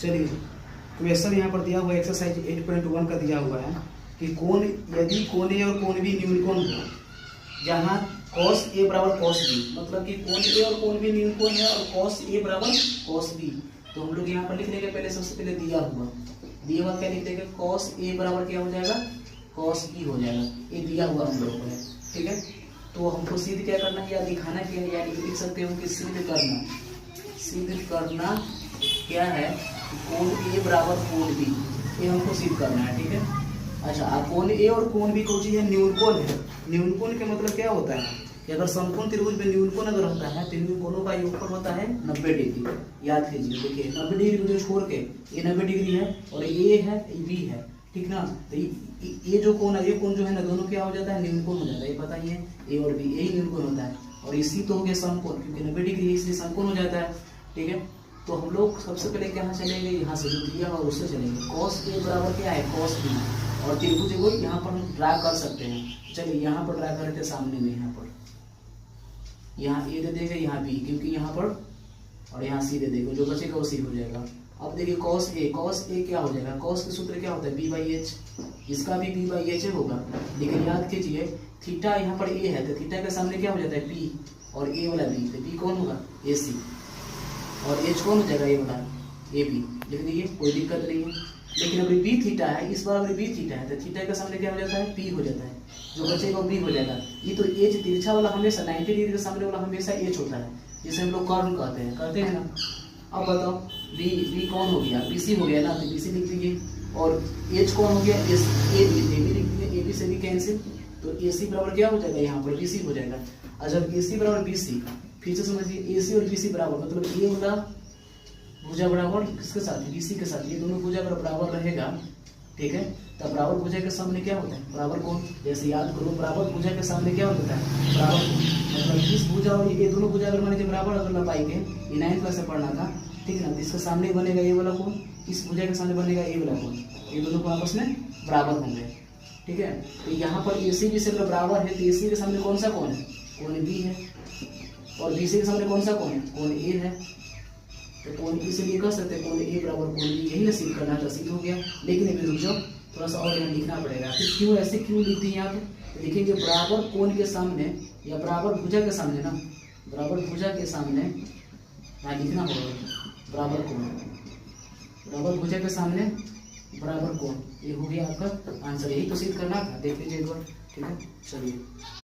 चलिए क्वेश्चन यहाँ पर दिया हुआ है, एक्सरसाइज 8.1 का दिया हुआ है कि कोण यदि कोण ए और कोण बी न्यूनकोण हो, जहाँ cos a बराबर cos b, मतलब कि कोण ए और कोण बी न्यूनकोण है और cos a बराबर cos b, तो हम लोग यहाँ पर लिख लेंगे पहले, सबसे पहले दिया हुआ क्या लिख देंगे, cos a बराबर क्या हो जाएगा, cos b हो जाएगा। ये दिया हुआ हम लोगों को है, ठीक है। तो हमको सिद्ध क्या करना है या दिखाना क्या है, यानी लिख सकते हो कि सिद्ध करना क्या है, कोण ए बराबर कोण बी, ये हमको सिद्ध करना है, ठीक है। अच्छा, कोण ए और कोण बी कौन चीज है, न्यूनकोण है। न्यूनकोण का मतलब क्या होता है कि अगर समकोण त्रिभुज में न्यूनकोण अगर होता है तो न्यूनकोणों का योगफल होता है 90 डिग्री। याद कीजिए, देखिए 90 डिग्री को छोड़ के ये 90 डिग्री है और ये है बी है, ठीक ना। तो ये जो कोण है, ये कोण जो है ना, दोनों क्या हो जाता है, न्यूनकोण हो जाता है। ये बताइए, ए और बी यही न्यूनकोण होता है, और इसी तो हो गया समकोण, क्योंकि 90 डिग्री है इसलिए समकोण हो जाता है, ठीक है। तो हम लोग सबसे पहले कहाँ चलेंगे, यहाँ से जो दिया और उससे चलेंगे। cos a बराबर क्या है, cos b, और त्रिभुज को यहाँ पर हम ड्रा कर सकते हैं। चलिए यहाँ पर ड्रा करते सामने में, यहाँ a दे देंगे, यहाँ b, क्योंकि यहाँ पर, और यहाँ c दे देंगे, जो बचेगा वो c हो जाएगा। अब देखिए cos a क्या हो जाएगा, cos के सूत्र क्या होता है, b/h, इसका भी b/h होगा। लेकिन याद कीजिए थीटा यहाँ पर a है, तो थीटा के सामने क्या हो जाता है p, और a वाला b, तो b कौन होगा, ac, और h कौन हो जाएगा, ये वाला ए बी, लिख दीजिए, कोई दिक्कत नहीं है। लेकिन अभी बी थीटा है, इस बार अभी बी थीटा है, तो थीटा के सामने क्या हो जाता है, पी हो जाता है, जो बचेगा वो बी हो जाएगा। ये तो एच तिरछा वाला हमेशा 90 डिग्री के सामने वाला हमेशा एच होता है, जिसे हम लोग कर्ण कहते हैं ना। अब बताओ बी कौन हो गया, बी सी हो गया ना, तो बी सी लिख दीजिए, और एच कौन हो गया, एस ए बी लिख दीजिए, ए बी से भी कैंसिल, तो ए सी बराबर क्या हो जाएगा, यहाँ पर बी सी हो जाएगा। और जब ए सी बराबर बी सी, फिर से समझिए, ए सी और बी सी बराबर, मतलब ये वाला भुजा बराबर किसके साथ, बीसी के साथ, ये दोनों भुजा अगर बराबर रहेगा, ठीक है, तब बराबर भुजा के सामने क्या होता है, बराबर कोण। जैसे याद करो, बराबर भुजा के सामने क्या होता है, बराबर कोण। मतलब इस भुजा और ये दोनों भुजा अगर मान बराबर अगर लंबाई के, ये 9th क्लास से पढ़ना था, ठीक है ना। इसके सामने बनेगा ये वाला कोण, इस भुजा के सामने बनेगा ये वाला कोण, ये दोनों को आपस में बराबर होंगे, ठीक है। तो यहाँ पर ए सी बी से अगर बराबर है, तो ए सी के सामने कौन सा कोण है, कोण बी है, और बी सी के सामने कौन सा कोण है, कोण ए है। तो कोण इसलिए कह सकते हैं कोण ए बराबर कोण बी, यही ना सिद्ध करना था, सिद्ध हो गया। लेकिन अभी रुक जाओ, थोड़ा सा और यहाँ लिखना पड़ेगा। फिर क्यों ऐसे क्यों लिखते हैं यहाँ पे, लिखेंगे बराबर कोण के सामने या बराबर भुजा के सामने ना, बराबर भुजा के सामने यहाँ लिखना होगा बराबर कोण, बराबर भुजा के सामने बराबर कोण, ये हो गया आपका आंसर। यही तो सिद्ध करना था, देख लीजिए एक बार, ठीक है। चलिए।